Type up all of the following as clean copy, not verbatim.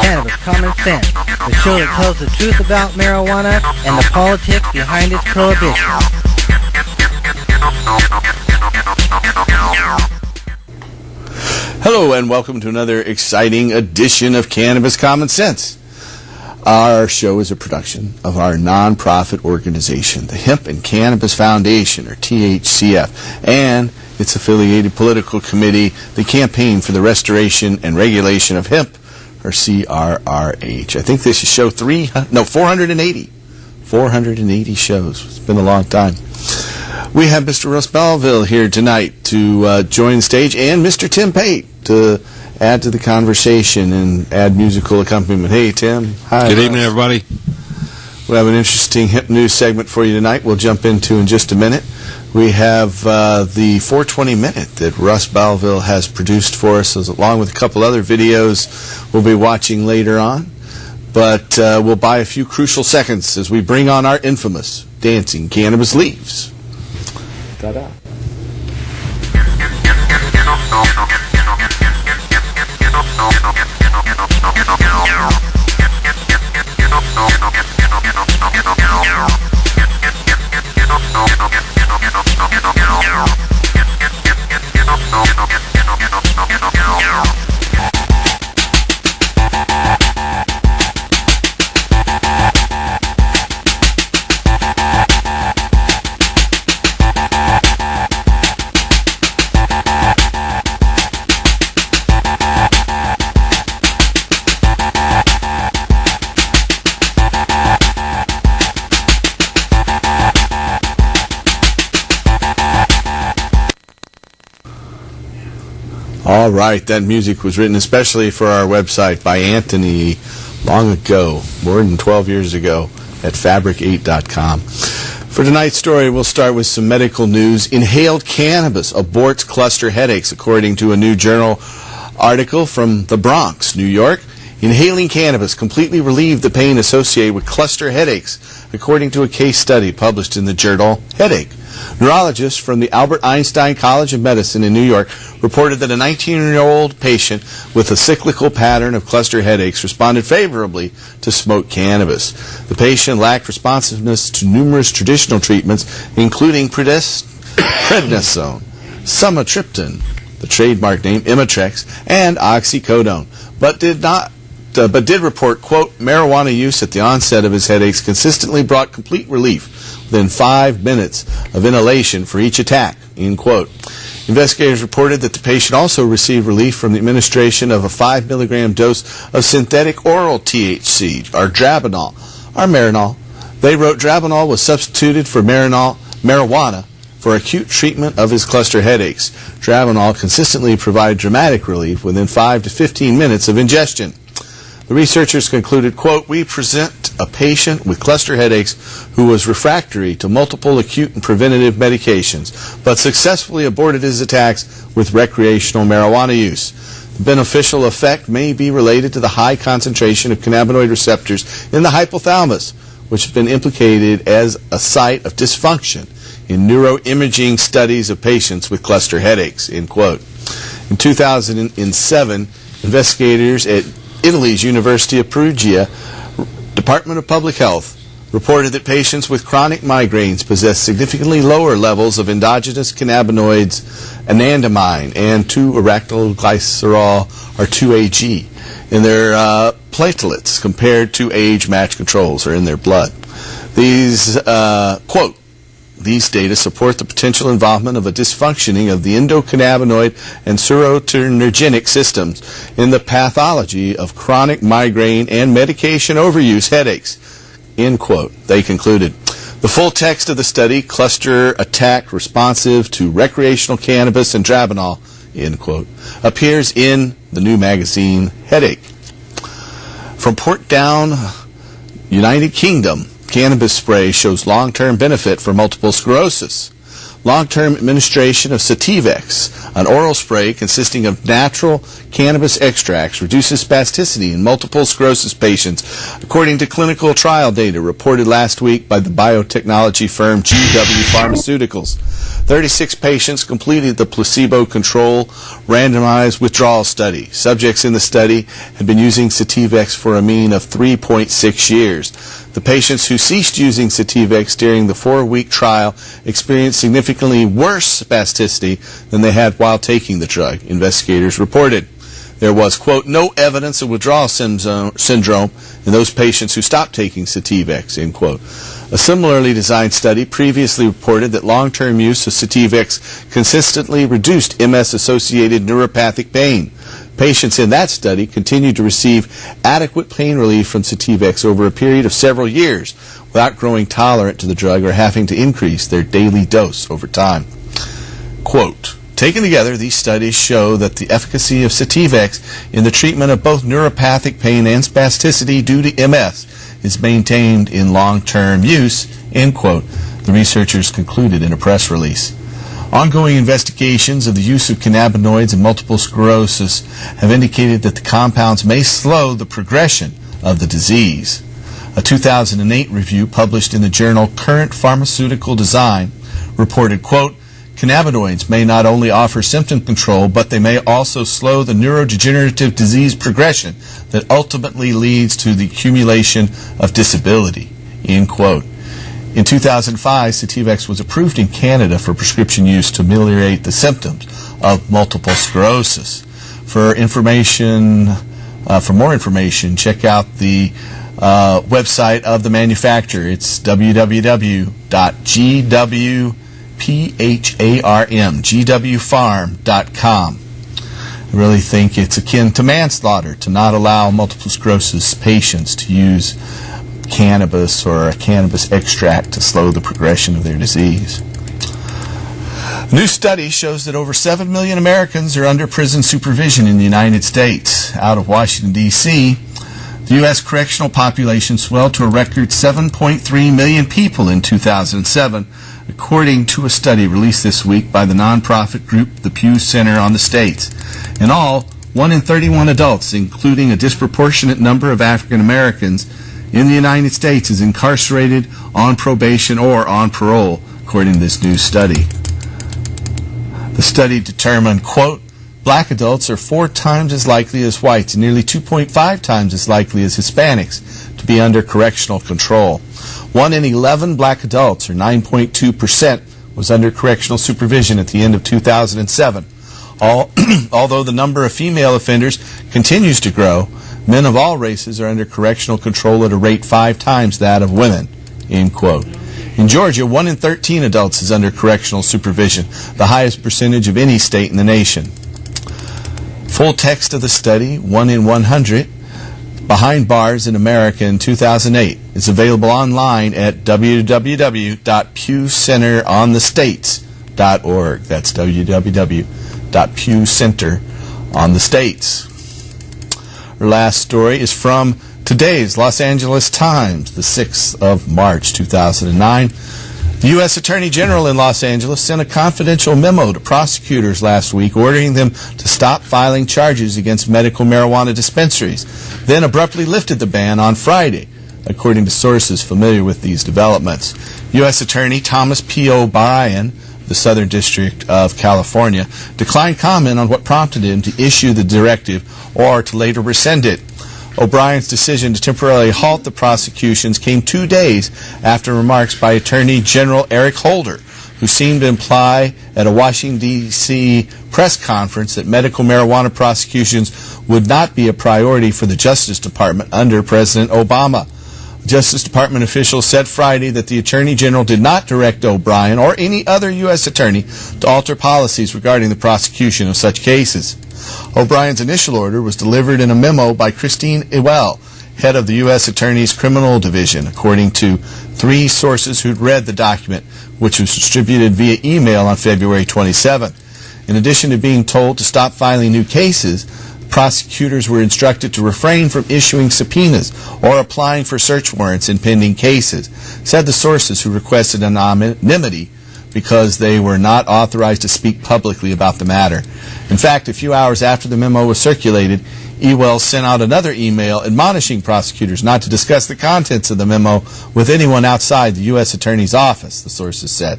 Cannabis Common Sense, the show that tells the truth about marijuana and the politics behind its prohibition. Hello and welcome to another exciting edition of Cannabis Common Sense. Our show is a production of our nonprofit organization, the Hemp and Cannabis Foundation, or THCF, and its affiliated political committee, the Campaign for the Restoration and Regulation of Hemp, or CRRH. I think this is show 480. 480 shows. It's been a long time. We have Mr. Russ Belleville here tonight to join the stage, and Mr. Tim Pate to add to the conversation and add musical accompaniment. Hey, Tim. Hi. Good evening, everybody. We have an interesting hemp news segment for you tonight we'll jump into in just a minute. We have the 420 Minute that Russ Belleville has produced for us, along with a couple other videos we'll be watching later on. But we'll buy a few crucial seconds as we bring on our infamous Dancing Cannabis Leaves. Ta-da. All right, that music was written especially for our website by Anthony long ago, more than 12 years ago, at fabric8.com. For tonight's story, we'll start with some medical news. Inhaled cannabis aborts cluster headaches, according to a new journal article from the Bronx, New York. Inhaling cannabis completely relieved the pain associated with cluster headaches, according to a case study published in the journal Headache. Neurologists from the Albert Einstein College of Medicine in New York reported that a 19-year-old patient with a cyclical pattern of cluster headaches responded favorably to smoked cannabis. The patient lacked responsiveness to numerous traditional treatments, including prednisone, sumatriptan, the trademark name Imitrex, and oxycodone, but did report, quote, marijuana use at the onset of his headaches consistently brought complete relief within 5 minutes of inhalation for each attack, end quote. Investigators reported that the patient also received relief from the administration of a 5 milligram dose of synthetic oral THC, or Dronabinol, or Marinol. They wrote Dronabinol was substituted for marijuana for acute treatment of his cluster headaches. Dronabinol consistently provided dramatic relief within 5 to 15 minutes of ingestion. The researchers concluded, quote, we present a patient with cluster headaches who was refractory to multiple acute and preventative medications, but successfully aborted his attacks with recreational marijuana use. The beneficial effect may be related to the high concentration of cannabinoid receptors in the hypothalamus, which has been implicated as a site of dysfunction in neuroimaging studies of patients with cluster headaches, end quote. In 2007, investigators at Italy's University of Perugia Department of Public Health reported that patients with chronic migraines possess significantly lower levels of endogenous cannabinoids, anandamide, and 2-arachidoglycerol, or 2-AG, in their platelets compared to age-matched controls, or in their blood. These, quote, these data support the potential involvement of a dysfunctioning of the endocannabinoid and serotonergic systems in the pathology of chronic migraine and medication overuse headaches, end quote, they concluded. The full text of the study, cluster attack responsive to recreational cannabis and Dronabinol, end quote, appears in the new magazine Headache. From Portdown, United Kingdom, cannabis spray shows long-term benefit for multiple sclerosis. Long-term administration of Sativex, an oral spray consisting of natural cannabis extracts, reduces spasticity in multiple sclerosis patients, according to clinical trial data reported last week by the biotechnology firm GW Pharmaceuticals. 36 patients completed the placebo-controlled randomized withdrawal study. Subjects in the study had been using Sativex for a mean of 3.6 years. The patients who ceased using Sativex during the 4-week trial experienced significantly worse spasticity than they had while taking the drug, investigators reported. There was, quote, no evidence of withdrawal syndrome in those patients who stopped taking Sativex, end quote. A similarly designed study previously reported that long-term use of Sativex consistently reduced MS-associated neuropathic pain. Patients in that study continued to receive adequate pain relief from Sativex over a period of several years without growing tolerant to the drug or having to increase their daily dose over time. Quote, taken together, these studies show that the efficacy of Sativex in the treatment of both neuropathic pain and spasticity due to MS is maintained in long-term use, end quote, the researchers concluded in a press release. Ongoing investigations of the use of cannabinoids in multiple sclerosis have indicated that the compounds may slow the progression of the disease. A 2008 review published in the journal Current Pharmaceutical Design reported, quote, cannabinoids may not only offer symptom control, but they may also slow the neurodegenerative disease progression that ultimately leads to the accumulation of disability, end quote. In 2005, Sativex was approved in Canada for prescription use to ameliorate the symptoms of multiple sclerosis. For more information, check out the website of the manufacturer. It's www.gwpharm.com. I really think it's akin to manslaughter to not allow multiple sclerosis patients to use cannabis or a cannabis extract to slow the progression of their disease. A new study shows that over 7 million Americans are under prison supervision in the United States. Out of Washington, D.C., the U.S. correctional population swelled to a record 7.3 million people in 2007, according to a study released this week by the nonprofit group the Pew Center on the States. In all, 1 in 31 adults, including a disproportionate number of African Americans, in the United States is incarcerated, on probation, or on parole, according to this new study. The study determined, quote, black adults are 4 times as likely as whites and nearly 2.5 times as likely as Hispanics to be under correctional control. 1 in 11 black adults, or 9.2%, was under correctional supervision at the end of 2007. Although the number of female offenders continues to grow, men of all races are under correctional control at a rate 5 times that of women, end quote. In Georgia, 1 in 13 adults is under correctional supervision, the highest percentage of any state in the nation. Full text of the study, 1 in 100, behind bars in America in 2008, is available online at www.pewcenteronthestates.org. That's www.pewcenteronthestates. Our last story is from today's Los Angeles Times, the 6th of March, 2009. The U.S. Attorney General in Los Angeles sent a confidential memo to prosecutors last week ordering them to stop filing charges against medical marijuana dispensaries, then abruptly lifted the ban on Friday, according to sources familiar with these developments. U.S. Attorney Thomas P. O'Brien, the Southern District of California, declined comment on what prompted him to issue the directive or to later rescind it. O'Brien's decision to temporarily halt the prosecutions came 2 days after remarks by Attorney General Eric Holder, who seemed to imply at a Washington, D.C. press conference that medical marijuana prosecutions would not be a priority for the Justice Department under President Obama. Justice Department officials said Friday that the Attorney General did not direct O'Brien or any other U.S. attorney to alter policies regarding the prosecution of such cases. O'Brien's initial order was delivered in a memo by Christine Ewell, head of the U.S. Attorney's Criminal Division, according to 3 sources who'd read the document, which was distributed via email on February 27th. In addition to being told to stop filing new cases, prosecutors were instructed to refrain from issuing subpoenas or applying for search warrants in pending cases, said the sources who requested anonymity because they were not authorized to speak publicly about the matter. In fact, a few hours after the memo was circulated, Ewell sent out another email admonishing prosecutors not to discuss the contents of the memo with anyone outside the U.S. Attorney's office, the sources said.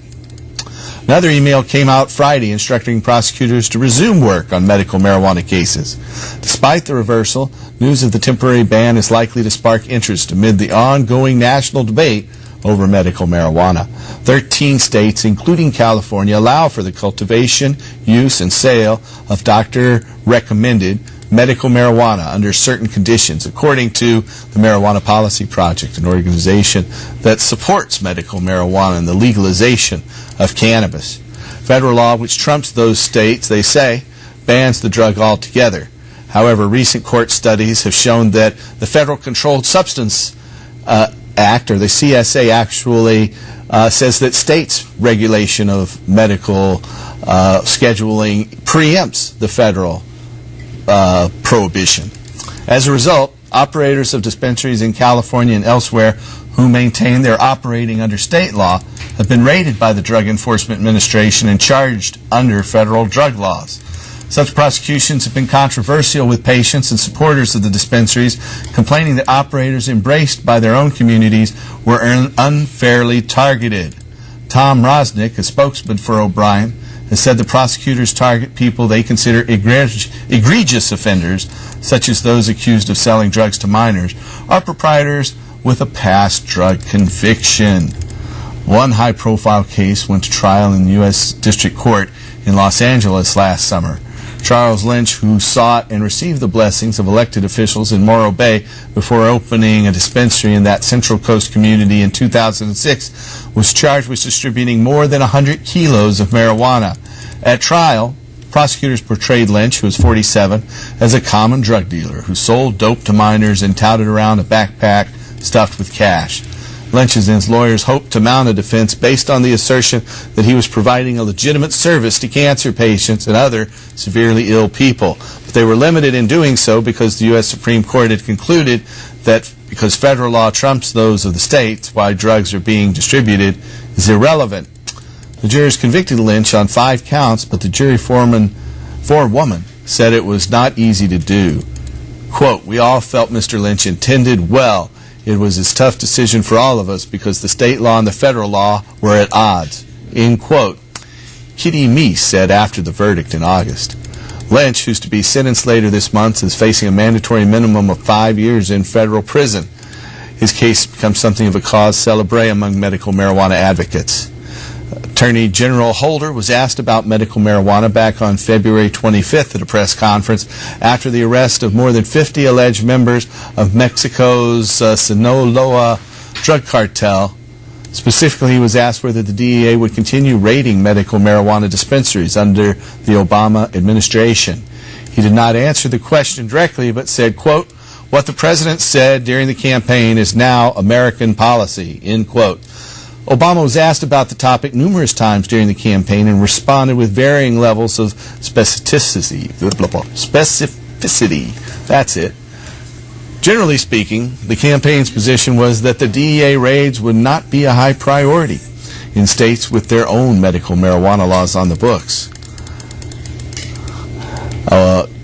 Another email came out Friday instructing prosecutors to resume work on medical marijuana cases. Despite the reversal, news of the temporary ban is likely to spark interest amid the ongoing national debate over medical marijuana. 13 states, including California, allow for the cultivation, use, and sale of doctor-recommended medical marijuana under certain conditions, according to the Marijuana Policy Project, an organization that supports medical marijuana and the legalization of cannabis. Federal law, which trumps those states, they say, bans the drug altogether. However, recent court studies have shown that the Federal Controlled Substance Act, or the CSA, actually says that states' regulation of medical scheduling preempts the federal prohibition. As a result, operators of dispensaries in California and elsewhere who maintain they're operating under state law have been raided by the Drug Enforcement Administration and charged under federal drug laws. Such prosecutions have been controversial, with patients and supporters of the dispensaries complaining that operators embraced by their own communities were unfairly targeted. Tom Rosnick, a spokesman for O'Brien, has said the prosecutors target people they consider egregious offenders, such as those accused of selling drugs to minors, or proprietors with a past drug conviction. One high-profile case went to trial in the U.S. District Court in Los Angeles last summer. Charles Lynch, who sought and received the blessings of elected officials in Morro Bay before opening a dispensary in that Central Coast community in 2006, was charged with distributing more than 100 kilos of marijuana. At trial, prosecutors portrayed Lynch, who was 47, as a common drug dealer who sold dope to minors and touted around a backpack stuffed with cash. Lynch and his lawyers hoped to mount a defense based on the assertion that he was providing a legitimate service to cancer patients and other severely ill people. But they were limited in doing so because the U.S. Supreme Court had concluded that because federal law trumps those of the states, why drugs are being distributed is irrelevant. The jurors convicted Lynch on 5 counts, but the jury forewoman said it was not easy to do. Quote, "We all felt Mr. Lynch intended well. It was a tough decision for all of us because the state law and the federal law were at odds." End quote. Kitty Meese said after the verdict in August. Lynch, who's to be sentenced later this month, is facing a mandatory minimum of 5 years in federal prison. His case becomes something of a cause célèbre among medical marijuana advocates. Attorney General Holder was asked about medical marijuana back on February 25th at a press conference after the arrest of more than 50 alleged members of Mexico's Sinaloa drug cartel. Specifically, he was asked whether the DEA would continue raiding medical marijuana dispensaries under the Obama administration. He did not answer the question directly, but said, quote, "What the president said during the campaign is now American policy," end quote. Obama was asked about the topic numerous times during the campaign and responded with varying levels of specificity. That's it. Generally speaking, the campaign's position was that the DEA raids would not be a high priority in states with their own medical marijuana laws on the books.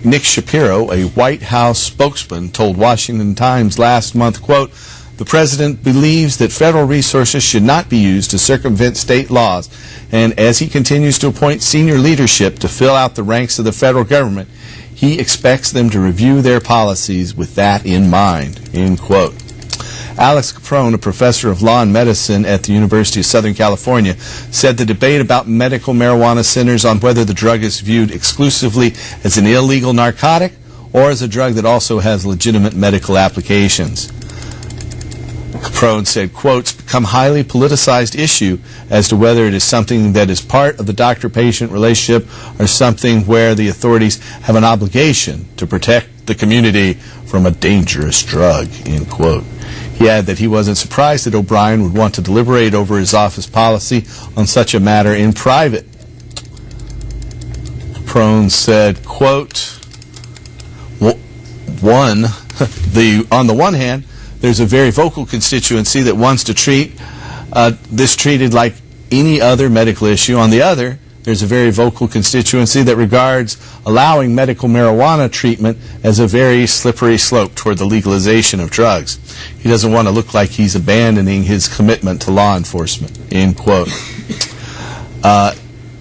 Nick Shapiro, a White House spokesman, told Washington Times last month, quote, "The president believes that federal resources should not be used to circumvent state laws, and as he continues to appoint senior leadership to fill out the ranks of the federal government, he expects them to review their policies with that in mind," end quote. Alex Caprone, a professor of law and medicine at the University of Southern California, said the debate about medical marijuana centers on whether the drug is viewed exclusively as an illegal narcotic or as a drug that also has legitimate medical applications. Caprone said, quote, "It's become a highly politicized issue as to whether it is something that is part of the doctor-patient relationship or something where the authorities have an obligation to protect the community from a dangerous drug," end quote. He added that he wasn't surprised that O'Brien would want to deliberate over his office policy on such a matter in private. Caprone said, quote, on the one hand, there's a very vocal constituency that wants to treat this treated like any other medical issue. On the other, there's a very vocal constituency that regards allowing medical marijuana treatment as a very slippery slope toward the legalization of drugs. He doesn't want to look like he's abandoning his commitment to law enforcement, end quote.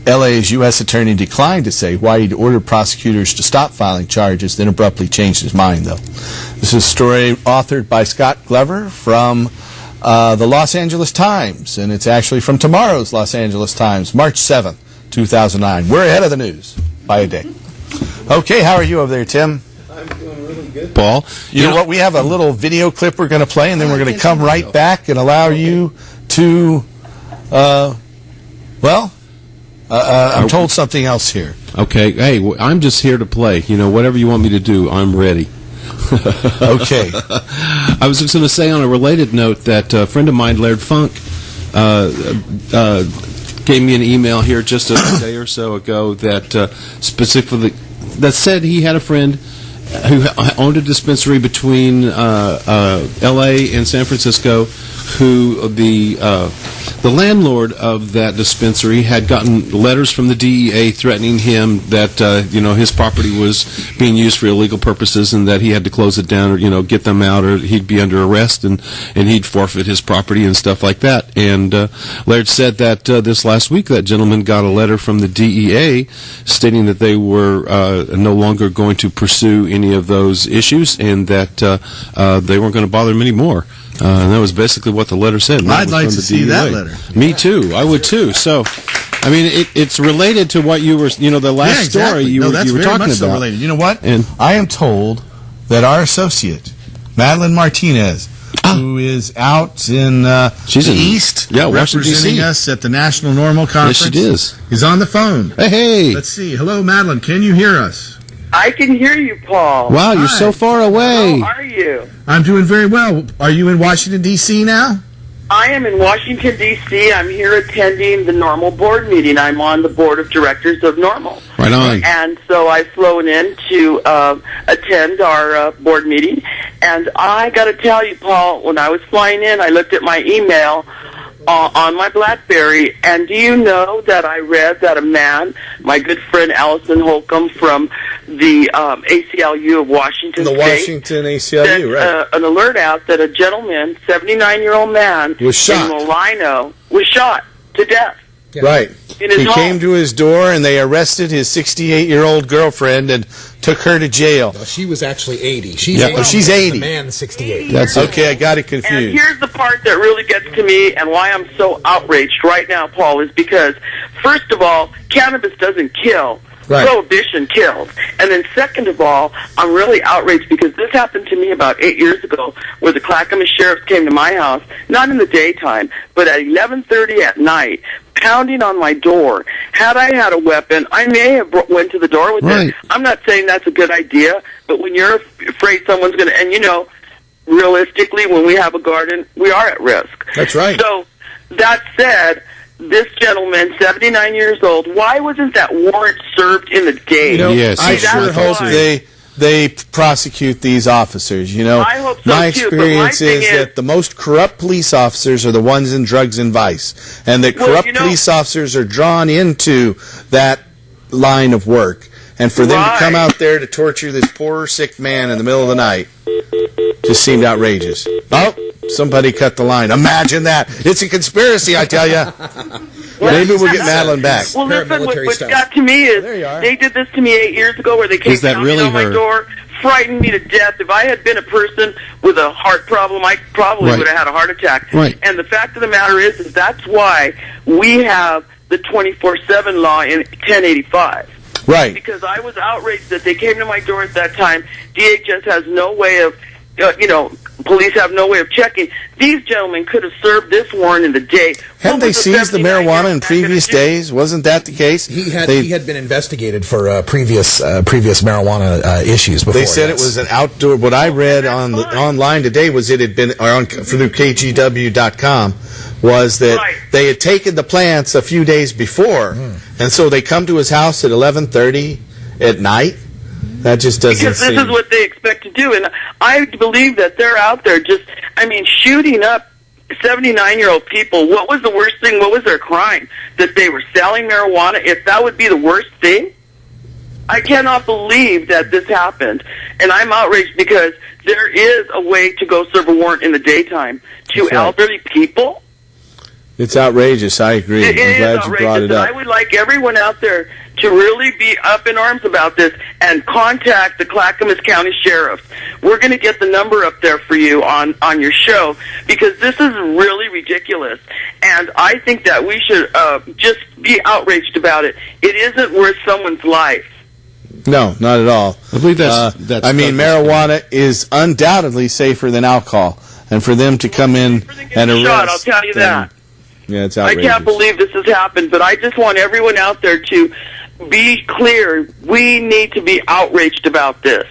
LA's U.S. attorney declined to say why he'd ordered prosecutors to stop filing charges, then abruptly changed his mind, though. This is a story authored by Scott Glover from the Los Angeles Times, and it's actually from tomorrow's Los Angeles Times, March 7th, 2009. We're ahead of the news by a day. Okay, how are you over there, Tim? I'm doing really good, Paul. You know what? We have a little video clip we're going to play, and then we're going to come right back and allow you to, I'm told something else here. Okay. Hey, I'm just here to play. Whatever you want me to do, I'm ready. Okay. I was just going to say on a related note that a friend of mine, Laird Funk, gave me an email here just a day or so ago that specifically that said he had a friend who owned a dispensary between L.A. and San Francisco, who the landlord of that dispensary had gotten letters from the DEA threatening him that his property was being used for illegal purposes and that he had to close it down or get them out or he'd be under arrest and he'd forfeit his property and stuff like that. And Laird said that this last week that gentleman got a letter from the DEA stating that they were no longer going to pursue any of those issues and that they weren't going to bother him anymore. And that was basically what the letter said. I'd like to see that letter. Me too. I would too. So, I mean, it's related to what you were, the last story you were talking about. So related. You know what? And I am told that our associate, Madeline Martinez, who is out in the East, representing us at the National Normal Conference. Yes, she is. Is on the phone. Hey. Let's see. Hello, Madeline. Can you hear us? I can hear you, Paul. Wow, you're so far away. How are you? I'm doing very well. Are you in Washington, D.C. now? I am in Washington, D.C. I'm here attending the Normal board meeting. I'm on the board of directors of Normal. Right on. And so I've flown in to attend our board meeting. And I got to tell you, Paul, when I was flying in, I looked at my email on my BlackBerry, and do you know that I read that a man, my good friend Allison Holcomb from the ACLU of Washington State, Washington ACLU, sent, right? An alert out that a gentleman, 79-year-old man, was shot. in Molino, was shot to death. Yeah. Right. He came to his door, and they arrested his 68-year-old girlfriend and took her to jail. No, she was actually 80. She's 80. She's 80. The man, 68. That's okay. I got it confused. And here's the part that really gets to me, and why I'm so outraged right now, Paul, is because, first of all, cannabis doesn't kill. Right. Prohibition kills. And then second of all, I'm really outraged because this happened to me about 8 years ago where the Clackamas sheriffs came to my house, not in the daytime, but at 11:30 at night, pounding on my door. Had I had a weapon, I may have went to the door with it. I'm not saying that's a good idea, but when you're afraid someone's going to, and realistically, when we have a garden, we are at risk. That's right. So, that said, this gentleman, 79 years old, why wasn't that warrant served in the day? Yes, I sure hope they prosecute these officers. I hope so my experience is that the most corrupt police officers are the ones in drugs and vice, and that corrupt police officers are drawn into that line of work. And for them to come out there to torture this poor, sick man in the middle of the night just seemed outrageous. Oh, somebody cut the line. Imagine that. It's a conspiracy, I tell you. Maybe we'll get Madeline back. Well, listen, what got to me is they did this to me 8 years ago where they came pounding on my door, frightened me to death. If I had been a person with a heart problem, I probably would have had a heart attack. Right. And the fact of the matter is that's why we have the 24/7 law in 1085. Right. Because I was outraged that they came to my door at that time. DHS has no way of, police have no way of checking. These gentlemen could have served this warrant in the day. Hadn't they seized the marijuana in previous days? Wasn't that the case? He had been investigated for previous marijuana issues before. They said it was an outdoor. What I read online today was it had been through KGW.com. Was that they had taken the plants a few days before, and so they come to his house at 11:30 at night. That just doesn't because this is what they expect to do, and I believe that they're out there shooting up 79-year-old people. What was the worst thing? What was their crime? That they were selling marijuana? If that would be the worst thing? I cannot believe that this happened, and I'm outraged because there is a way to go serve a warrant in the daytime to elderly people. It's outrageous. I agree. It I'm is glad you outrageous, brought it and up. I would like everyone out there to really be up in arms about this and contact the Clackamas County Sheriff. We're going to get the number up there for you on your show, because this is really ridiculous, and I think that we should just be outraged about it. It isn't worth someone's life. No, not at all. I believe that's I mean, marijuana is undoubtedly safer than alcohol, and for them to come in and arrest... Shot, I'll tell you that. Yeah, it's I outrageous. can't believe this has happened, but I just want everyone out there to be clear. We need to be outraged about this.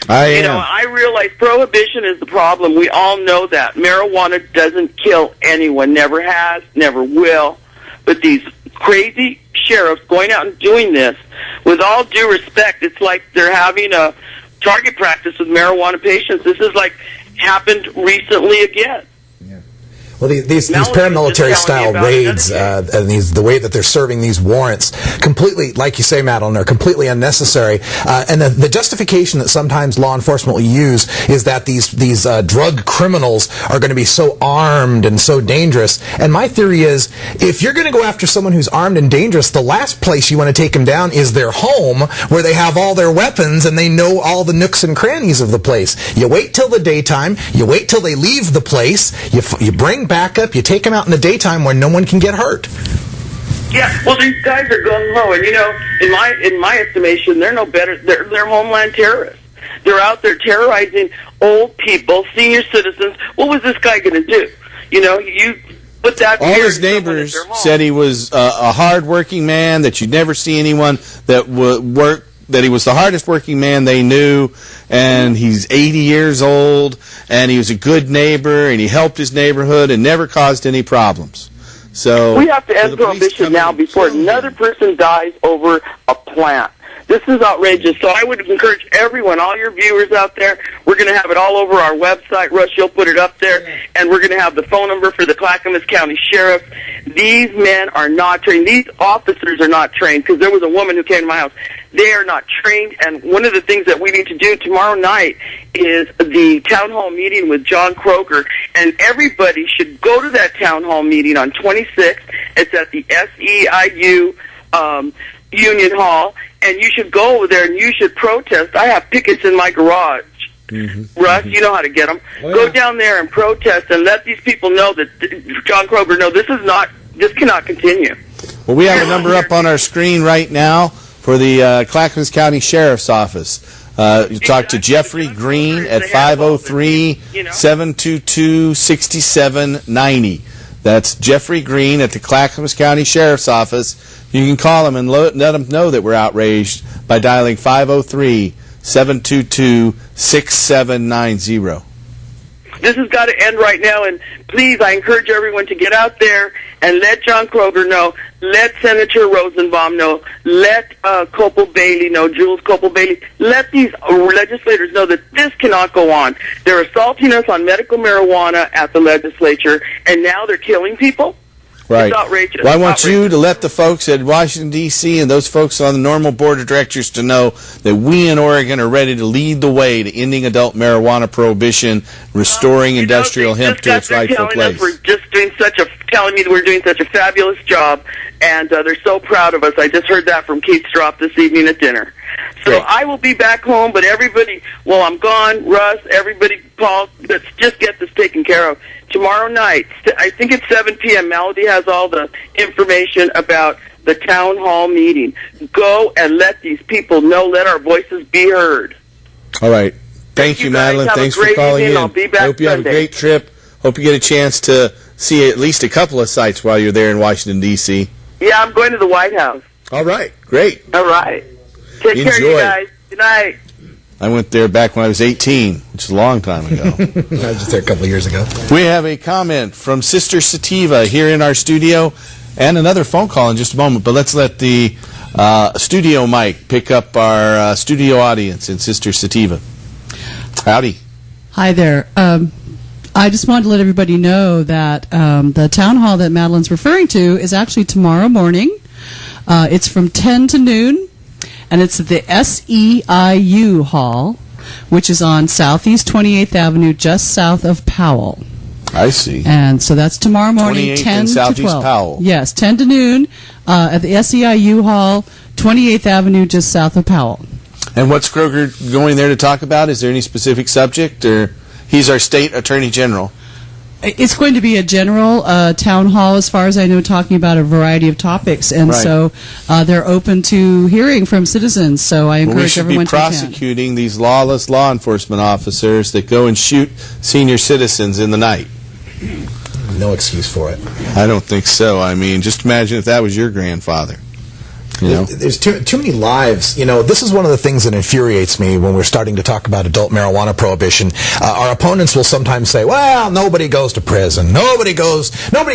You know, I realize prohibition is the problem. We all know that. Marijuana doesn't kill anyone, never has, never will. But these crazy sheriffs going out and doing this, with all due respect, it's like they're having a target practice with marijuana patients. This is like happened recently again. Well, these paramilitary style raids and the way that they're serving these warrants, completely, like you say, Madeline, are completely unnecessary. And the justification that sometimes law enforcement will use is that these drug criminals are going to be so armed and so dangerous. And my theory is, if you're going to go after someone who's armed and dangerous, the last place you want to take them down is their home, where they have all their weapons and they know all the nooks and crannies of the place. You wait till the daytime. You wait till they leave the place. You bring backup, you take them out in the daytime where no one can get hurt. Yeah, well, these guys are gung ho, and you know, in my estimation, they're no better. They're homeland terrorists. They're out there terrorizing old people, senior citizens. What was this guy going to do? You know, you put that. All his neighbors said he was a hard-working man, that you'd never see anyone that would work. That he was the hardest working man they knew, and he's 80 years old, and he was a good neighbor, and he helped his neighborhood and never caused any problems. So we have to end prohibition now before another person dies over a plant. This is outrageous. So I would encourage everyone, all your viewers out there, we're going to have it all over our website. Rush, you'll put it up there. And we're going to have the phone number for the Clackamas County Sheriff. These men are not trained. These officers are not trained, because there was a woman who came to my house. They are not trained. And one of the things that we need to do tomorrow night is the town hall meeting with John Kroger. And everybody should go to that town hall meeting on 26th. It's at the SEIU Union Hall. And you should go over there and you should protest. I have pickets in my garage. Russ, you know how to get them. Go down there and protest and let these people know that John Kroger know this cannot continue. Well, we have a number up on our screen right now for the Clackamas County Sheriff's Office. You talk to Jeffrey Green at 503-722-6790. That's Jeffrey Green at the Clackamas County Sheriff's Office. You can call him and let him know that we're outraged by dialing 503-722-6790. This has got to end right now, and please, I encourage everyone to get out there and let John Kroger know, let Senator Rosenbaum know, let Copel Bailey know, Jules Copel Bailey, let these legislators know that this cannot go on. They're assaulting us on medical marijuana at the legislature, and now they're killing people? Right. It's outrageous. Well, I want you to let the folks at Washington, D.C. and those folks on the normal board of directors to know that we in Oregon are ready to lead the way to ending adult marijuana prohibition, restoring industrial hemp to its rightful place. We're just telling me that we're doing such a fabulous job, and they're so proud of us. I just heard that from Keith Strop this evening at dinner. So Great. I will be back home, but everybody, while I'm gone, Russ, everybody, Paul, let's just get this taken care of. Tomorrow night, I think it's 7 p.m., Melody has all the information about the town hall meeting. Go and let these people know, let our voices be heard. All right. Thank you, Madeline. Thanks for calling in. I'll be back Hope you have a Sunday. great trip. Hope you get a chance to see at least a couple of sites while you're there in Washington, D.C. Yeah, I'm going to the White House. All right. Great. All right. Take care, you guys. Good night. I went there back when I was 18, which is a long time ago. I was just there a couple of years ago. We have a comment from Sister Sativa here in our studio and another phone call in just a moment, but let's let the studio mic pick up our studio audience in Sister Sativa. Howdy. Hi there. I just wanted to let everybody know that the town hall that Madeline's referring to is actually tomorrow morning. It's from 10 to noon. And it's at the SEIU Hall, which is on Southeast 28th Avenue, just south of Powell. I see. And so that's tomorrow morning, 28th 10 in to Southeast 12. Powell. Yes, 10 to noon at the SEIU Hall, 28th Avenue, just south of Powell. And what's Kroger going there to talk about? Is there any specific subject? Or he's our state attorney general. It's going to be a general town hall, as far as I know, talking about a variety of topics, and Right. so they're open to hearing from citizens. So I Well, we encourage should everyone be to attend. prosecuting these lawless law enforcement officers that go and shoot senior citizens in the night. No excuse for it. I don't think so. I mean, just imagine if that was your grandfather. You know? There's too many lives. You know, this is one of the things that infuriates me when we're starting to talk about adult marijuana prohibition. Our opponents will sometimes say, well, nobody goes to prison. Nobody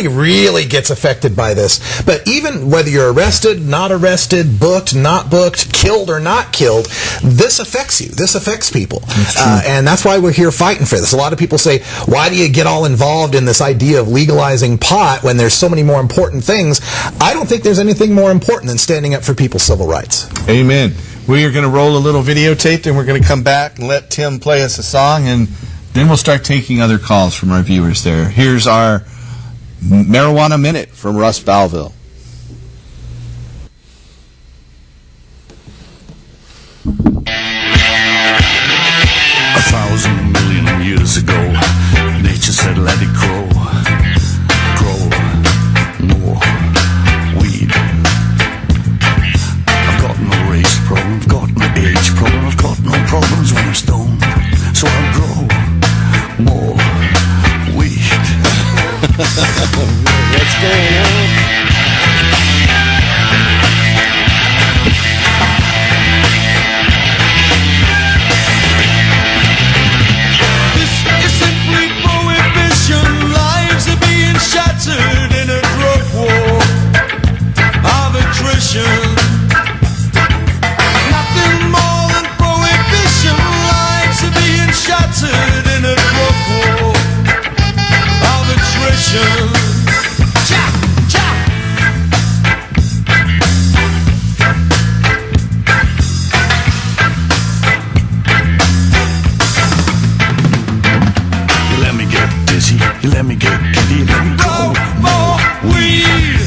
really gets affected by this. But even whether you're arrested, not arrested, booked, not booked, killed or not killed, this affects you. This affects people. And that's why we're here fighting for this. A lot of people say, why do you get all involved in this idea of legalizing pot when there's so many more important things? I don't think there's anything more important than standing up for people's civil rights. Amen. We are going to roll a little videotape, then we're going to come back and let Tim play us a song, and then we'll start taking other calls from our viewers there. Here's our Marijuana Minute from Russ Bowville. A 1,000 million years ago, nature said, let it grow. Grow more weed. I've got no race problem, I've got no age problem, I've got no problems when I'm stoned. So I'll grow more weed. What's going on? Shattered in a drug war of attrition. Nothing more than prohibition. Lives are being shattered in a drug war of attrition. Cha, cha. You let me get dizzy, you let me get giddy, you let me grow more weed.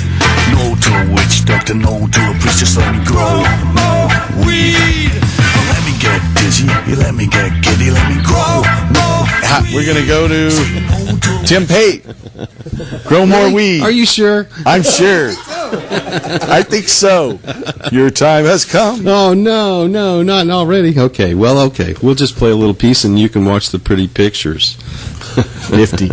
No to a witch doctor, no to a priest, just let me grow more weed. You let me get dizzy, you let me get giddy, let me grow more weed. We're going to go to Tim Pate. Grow more weed. Are you sure? I'm sure. I think so. Your time has come. Oh, no, not already. Okay, well, okay. We'll just play a little piece and you can watch the pretty pictures. Nifty.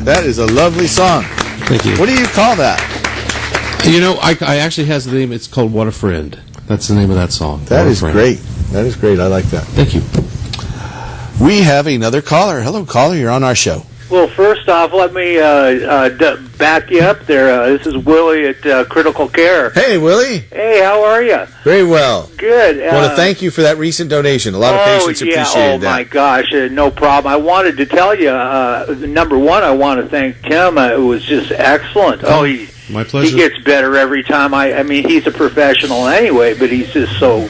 That is a lovely song. Thank you. What do you call that? You know, I actually has the name. It's called What a Friend. That's the name of that song. That is great. That is great. I like that. Thank you. We have another caller. Hello, caller. You're on our show. Well, first off, let me back you up there. This is Willie at Critical Care. Hey, Willie. Hey, how are you? Very well. Good. I want to thank you for that recent donation. A lot of patients appreciated that. Oh, my gosh, no problem. I wanted to tell you, number one, I want to thank Tim. It was just excellent. My pleasure. He gets better every time. I mean, he's a professional anyway, but he's just so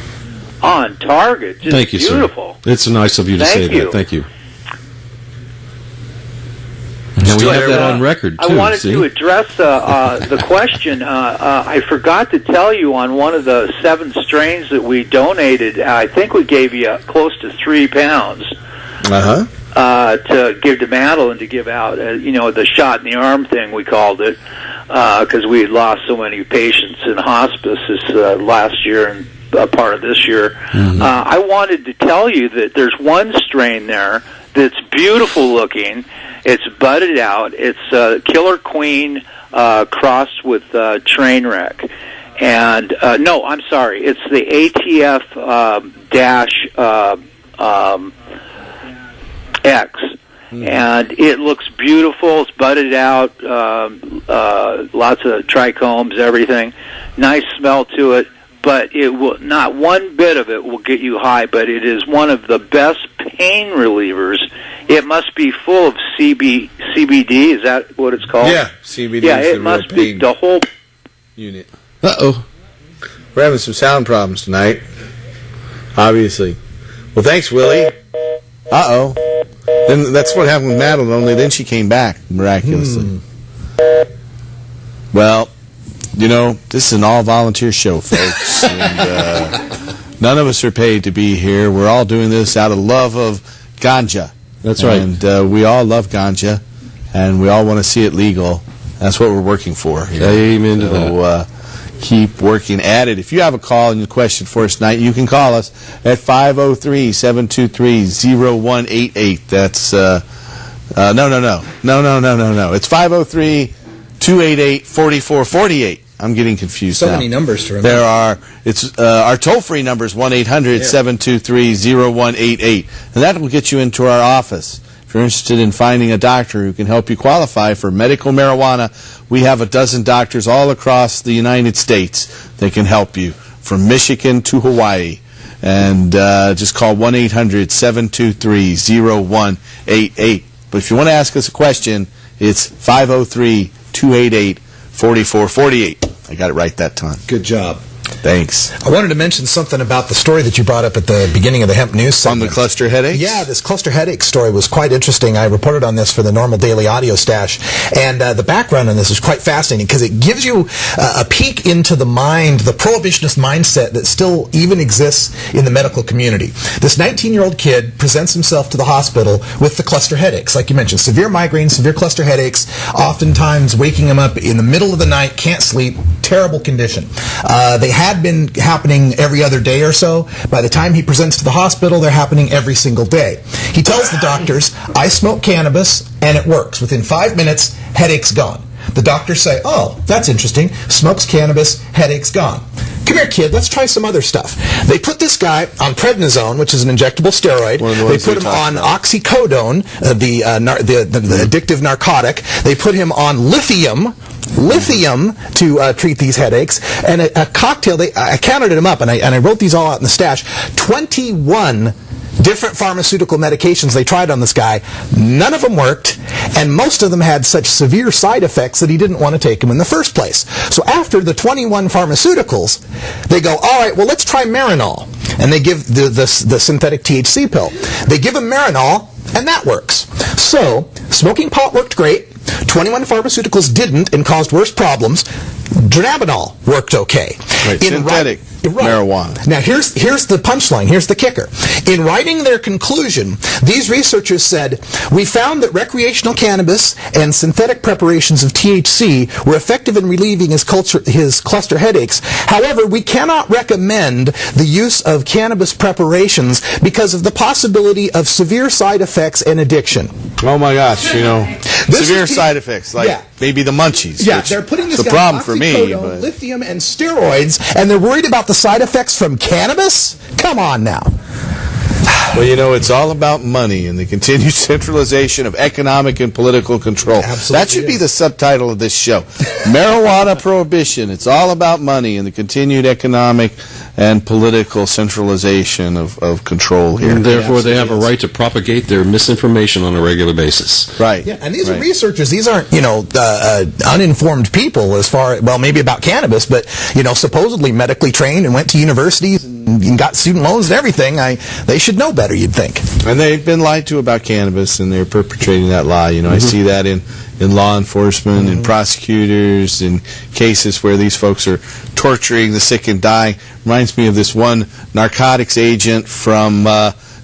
on target. Just thank you, beautiful. Sir. It's nice of you to say that. Thank you. And we have that on record, too. I wanted to address the question. I forgot to tell you on one of the 7 strains that we donated, I think we gave you close to 3 pounds to give to Madeline to give out, the shot in the arm thing, we called it, because we had lost so many patients in hospice this last year and part of this year. Mm-hmm. I wanted to tell you that there's one strain there that's beautiful looking. It's budded out. It's Killer Queen crossed with Trainwreck. And, no, I'm sorry. It's the ATF X. Mm-hmm. And it looks beautiful. It's budded out. Lots of trichomes, everything. Nice smell to it. But it will not one bit of it will get you high, but it is one of the best pain relievers. It must be full of CBD. Is that what it's called? Yeah, CBD. Yeah, it must be the whole unit. Uh-oh. We're having some sound problems tonight, obviously. Well, thanks, Willie. Uh-oh. Then that's what happened with Madeline, only then she came back, miraculously. Well, this is an all-volunteer show, folks. And none of us are paid to be here. We're all doing this out of love of ganja. That's right. And we all love ganja, and we all want to see it legal. That's what we're working for here. Amen to that. Keep working at it. If you have a call and a question for us tonight, you can call us at 503-723-0188. That's, no. It's 503-288-4448. I'm getting confused now. So many numbers to remember. Our toll-free number is 1-800-723-0188. And that will get you into our office. If you're interested in finding a doctor who can help you qualify for medical marijuana, we have a dozen doctors all across the United States that can help you, from Michigan to Hawaii. And just call 1-800-723-0188. But if you want to ask us a question, it's 503-288-4448. I got it right that time. Good job. Thanks. I wanted to mention something about the story that you brought up at the beginning of the hemp news segment. On the cluster headaches? Yeah, this cluster headache story was quite interesting. I reported on this for the Normal Daily Audio Stash, and the background on this is quite fascinating because it gives you a peek into the mind, the prohibitionist mindset that still even exists in the medical community. This 19-year-old kid presents himself to the hospital with the cluster headaches, like you mentioned, severe migraines, severe cluster headaches, oftentimes waking him up in the middle of the night, can't sleep, terrible condition. They had been happening every other day or so. By the time he presents to the hospital, they're happening every single day. He tells the doctors, I smoke cannabis, and it works. Within 5 minutes, headache's gone. The doctors say, oh, that's interesting. Smokes cannabis, headache's gone. Come here, kid, let's try some other stuff. They put this guy on prednisone, which is an injectable steroid. They put him on oxycodone, the addictive narcotic. They put him on lithium to treat these headaches, and a cocktail. I counted them up, and I wrote these all out in the stash. 21 different pharmaceutical medications they tried on this guy. None of them worked, and most of them had such severe side effects that he didn't want to take them in the first place. So after the 21 pharmaceuticals, they go, all right, well, let's try Marinol. And they give the synthetic THC pill. They give him Marinol, and that works. So smoking pot worked great. 21 pharmaceuticals didn't and caused worse problems. Dronabinol worked okay. Right, synthetic marijuana. Now, here's the punchline. Here's the kicker. In writing their conclusion, these researchers said, we found that recreational cannabis and synthetic preparations of THC were effective in relieving his cluster headaches. However, we cannot recommend the use of cannabis preparations because of the possibility of severe side effects and addiction. Oh, my gosh, severe side effects, like maybe the munchies. Yeah, they're putting this guy on oxycodone, lithium, and steroids, and they're worried about the the side effects from cannabis? Come on now. Well, you know, it's all about money and the continued centralization of economic and political control. Absolutely That should be the subtitle of this show. Marijuana prohibition. It's all about money and the continued economic and political centralization of control here. And therefore, they have a right to propagate their misinformation on a regular basis. Right. Yeah, and these are researchers. These aren't, uninformed people as far, well, maybe about cannabis, but, supposedly medically trained and went to universities and got student loans and everything. They should know better, you'd think. And they've been lied to about cannabis, and they're perpetrating that lie. I see that in law enforcement and prosecutors, in cases where these folks are torturing the sick and dying. Reminds me of this one narcotics agent from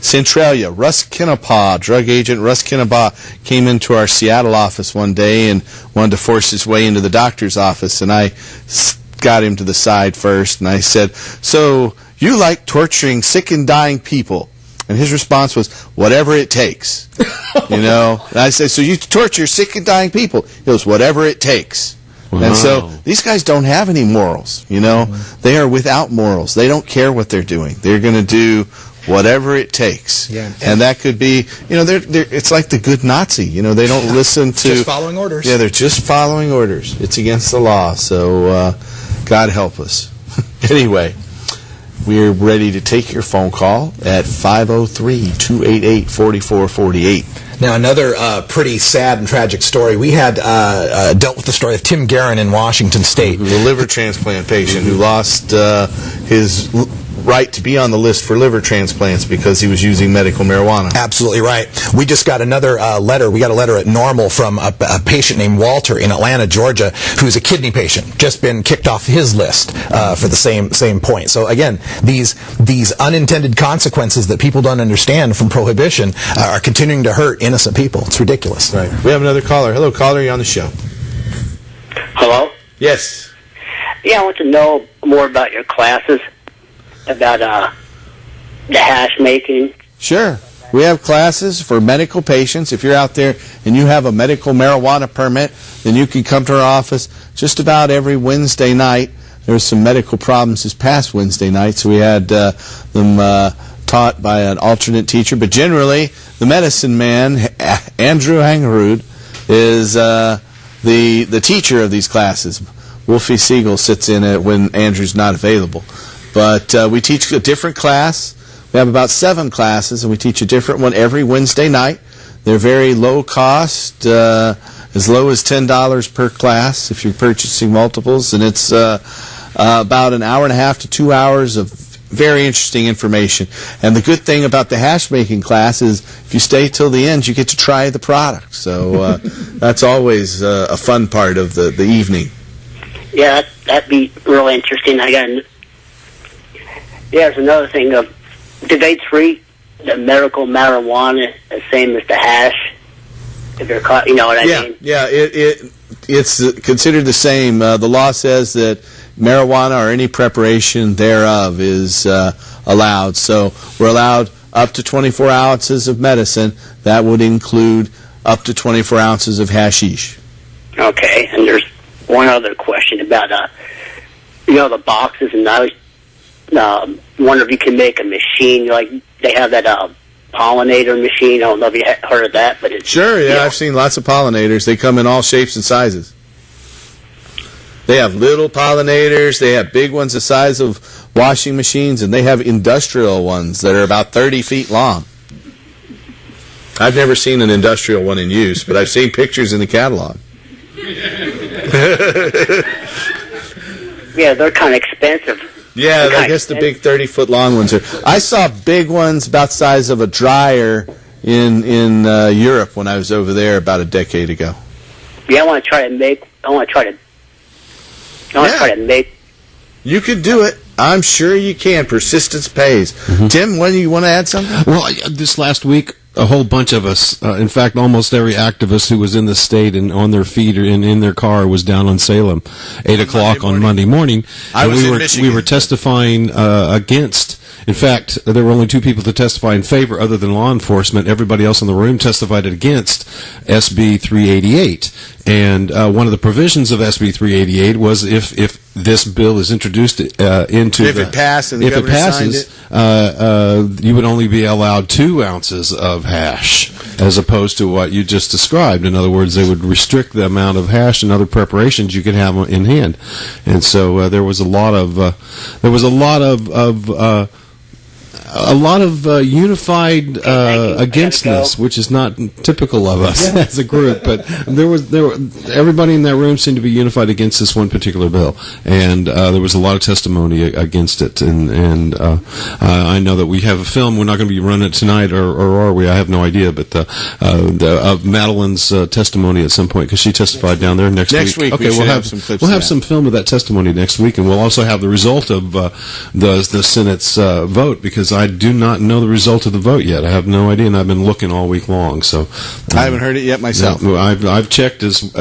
Centralia, Russ Kinnapaw, drug agent Russ Kinnapaw, came into our Seattle office one day and wanted to force his way into the doctor's office, and I got him to the side first, and I said, "So you like torturing sick and dying people?" And his response was, "Whatever it takes." And I said, "So you torture sick and dying people?" He goes, "Whatever it takes." Wow. And so these guys don't have any morals, They are without morals. They don't care what they're doing. They're going to do whatever it takes. Yeah. And that could be, it's like the good Nazi. They don't listen to... Just following orders. Yeah, they're just following orders. It's against the law. So God help us. Anyway, we're ready to take your phone call at 503-288-4448. Now, another pretty sad and tragic story. We had dealt with the story of Tim Guerin in Washington State. The liver transplant patient who lost his right to be on the list for liver transplants because he was using medical marijuana. Absolutely right. We just got another letter. We got a letter at Normal from a patient named Walter in Atlanta, Georgia, who's a kidney patient, just been kicked off his list for the same point. So again, these unintended consequences that people don't understand from prohibition are continuing to hurt innocent people. It's ridiculous. Right. We have another caller. Hello, caller. You're on the show. Hello? Yes. Yeah, I want to know more about your classes, about the hash making. Sure. We have classes for medical patients. If you're out there and you have a medical marijuana permit, then you can come to our office just about every Wednesday night. There were some medical problems this past Wednesday night, so we had them taught by an alternate teacher. But generally, the medicine man, Andrew Hangerud, is the teacher of these classes. Wolfie Siegel sits in it when Andrew's not available. But we teach a different class. We have about 7 classes, and we teach a different one every Wednesday night. They're very low cost, as low as $10 per class if you're purchasing multiples, and it's about an hour and a half to 2 hours of very interesting information. And the good thing about the hash making class is if you stay till the end, you get to try the product. So that's always a fun part of the evening. Yeah, that'd be really interesting. There's another thing. Do they treat the medical marijuana the same as the hash? If they're caught, you know what I mean? Yeah, it's considered the same. The law says that marijuana or any preparation thereof is allowed. So we're allowed up to 24 ounces of medicine. That would include up to 24 ounces of hashish. Okay, and there's one other question about the boxes, and I was wonder if you can make a machine like they have that pollinator machine. I don't know if you heard of that, but it's sure. Yeah, I've seen lots of pollinators. They come in all shapes and sizes. They have little pollinators. They have big ones the size of washing machines, and they have industrial ones that are about 30 feet long. I've never seen an industrial one in use, but I've seen pictures in the catalog. Yeah, they're kind of expensive. Yeah, I guess the big 30-foot long ones are. I saw big ones about the size of a dryer in Europe when I was over there about a decade ago. Yeah, I want to try to make. You could do it. I'm sure you can. Persistence pays. Mm-hmm. Tim, when do you want to add something? Well, this last week, a whole bunch of us, in fact, almost every activist who was in the state and on their feet or in their car was down on Salem, 8 o'clock on Monday morning. I was in Michigan. We were testifying against In fact, there were only 2 people to testify in favor other than law enforcement. Everybody else in the room testified against SB 388. And one of the provisions of SB 388 was if this bill is introduced it passed and the governor signed it, you would only be allowed 2 ounces of hash, as opposed to what you just described. In other words, they would restrict the amount of hash and other preparations you could have in hand. And so there was a lot of unified againstness, which is not typical of us as a group. But everybody in that room seemed to be unified against this one particular bill, and there was a lot of testimony against it. And I know that we have a film. We're not going to be running it tonight, or are we? I have no idea. But of Madeline's testimony at some point, because she testified down there next week. Okay, we'll have some clips. We'll have some film of that testimony next week, and we'll also have the result of the Senate's vote, because I do not know the result of the vote yet. I have no idea, and I've been looking all week long. So I haven't heard it yet myself. No, I've checked as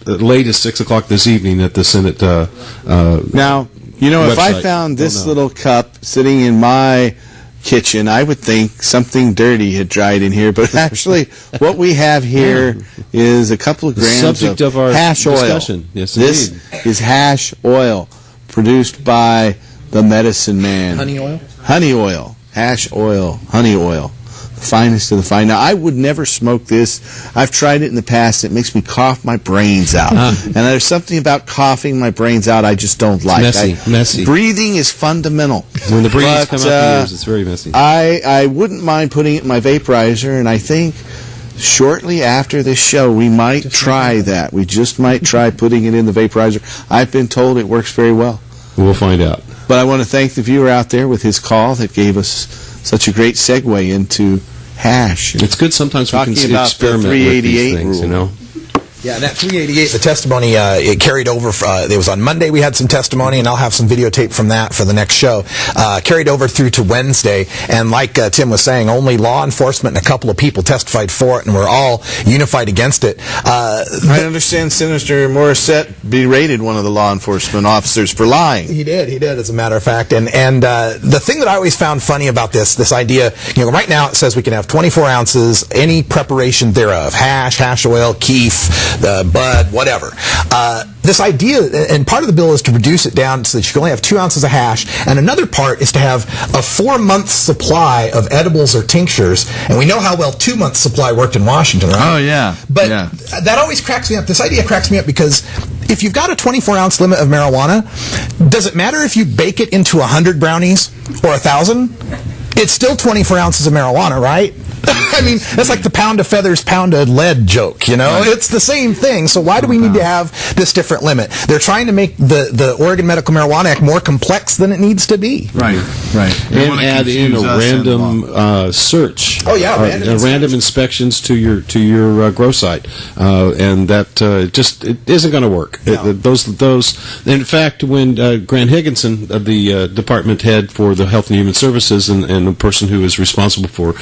late as 6 o'clock this evening at the Senate. Now, website. If I found this little cup sitting in my kitchen, I would think something dirty had dried in here. But actually, what we have here is a couple of grams of our hash discussion. oil. Yes, this is hash oil produced by the medicine man. Honey oil? Honey oil. Hash oil, honey oil, the finest of the fine. Now, I would never smoke this. I've tried it in the past. It makes me cough my brains out. And there's something about coughing my brains out I just don't like. Messy. Breathing is fundamental. When the breaths come out the ears, it's very messy. I wouldn't mind putting it in my vaporizer, and I think shortly after this show, we might try that. We just might try putting it in the vaporizer. I've been told it works very well. We'll find out. But I want to thank the viewer out there with his call that gave us such a great segue into hash. It's good sometimes we can experiment with these things, rule. Yeah, and that 388, the testimony, it carried over. It was on Monday we had some testimony, and I'll have some videotape from that for the next show. Carried over through to Wednesday, and like Tim was saying, only law enforcement and a couple of people testified for it, and we're all unified against it. I understand Senator Morissette berated one of the law enforcement officers for lying. He did, as a matter of fact. And the thing that I always found funny about this idea, right now it says we can have 24 ounces, any preparation thereof, hash oil, keef, bud, whatever. This idea, and part of the bill is to reduce it down so that you can only have 2 ounces of hash, and another part is to have a 4-month supply of edibles or tinctures, and we know how well 2 months supply worked in Washington, right? Oh, yeah. But that always cracks me up. This idea cracks me up because if you've got a 24-ounce limit of marijuana, does it matter if you bake it into 100 brownies or 1,000? It's still 24 ounces of marijuana, right? I mean, that's like the pound of feathers, pound of lead joke, Right. It's the same thing. So why do we need to have this different limit? They're trying to make the Oregon Medical Marijuana Act more complex than it needs to be. Right. And add in a random search. Oh, yeah, random inspections to your grow site. And that it isn't going to work. No. Those. In fact, when Grant Higginson, the department head for the Health and Human Services and the person who is responsible for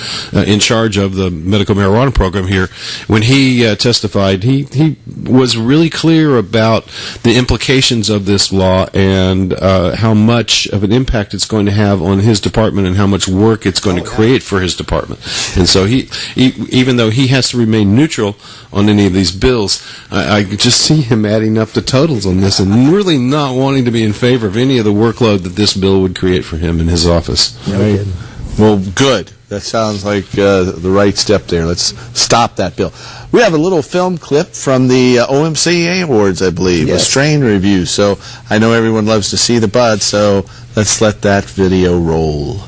in charge of the medical marijuana program here, when he testified, he was really clear about the implications of this law and how much of an impact it's going to have on his department and how much work it's going to create for his department. And so he even though he has to remain neutral on any of these bills, I just see him adding up the totals on this and really not wanting to be in favor of any of the workload that this bill would create for him in his office. Right. Well, good. That sounds like the right step there. Let's stop that bill. We have a little film clip from the OMCA Awards, I believe, a strain review. So I know everyone loves to see the bud, so let's let that video roll.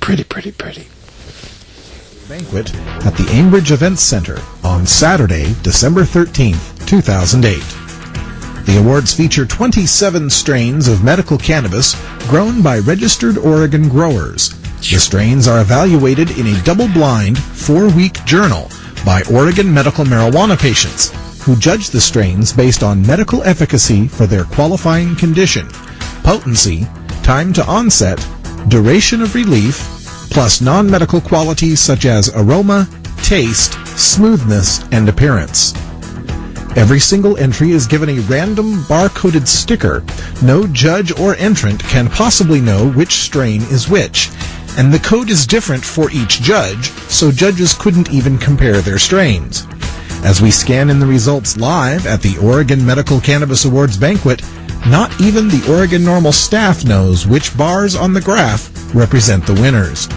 Pretty. Banquet at the Ambridge Events Center on Saturday, December 13th, 2008. The awards feature 27 strains of medical cannabis grown by registered Oregon growers. The strains are evaluated in a double-blind, 4-week journal by Oregon medical marijuana patients, who judge the strains based on medical efficacy for their qualifying condition, potency, time to onset, duration of relief, plus non-medical qualities such as aroma, taste, smoothness, and appearance. Every single entry is given a random bar-coded sticker. No judge or entrant can possibly know which strain is which, and the code is different for each judge, so judges couldn't even compare their strains. As we scan in the results live at the Oregon Medical Cannabis Awards banquet, not even the Oregon Normal staff knows which bars on the graph represent the winners.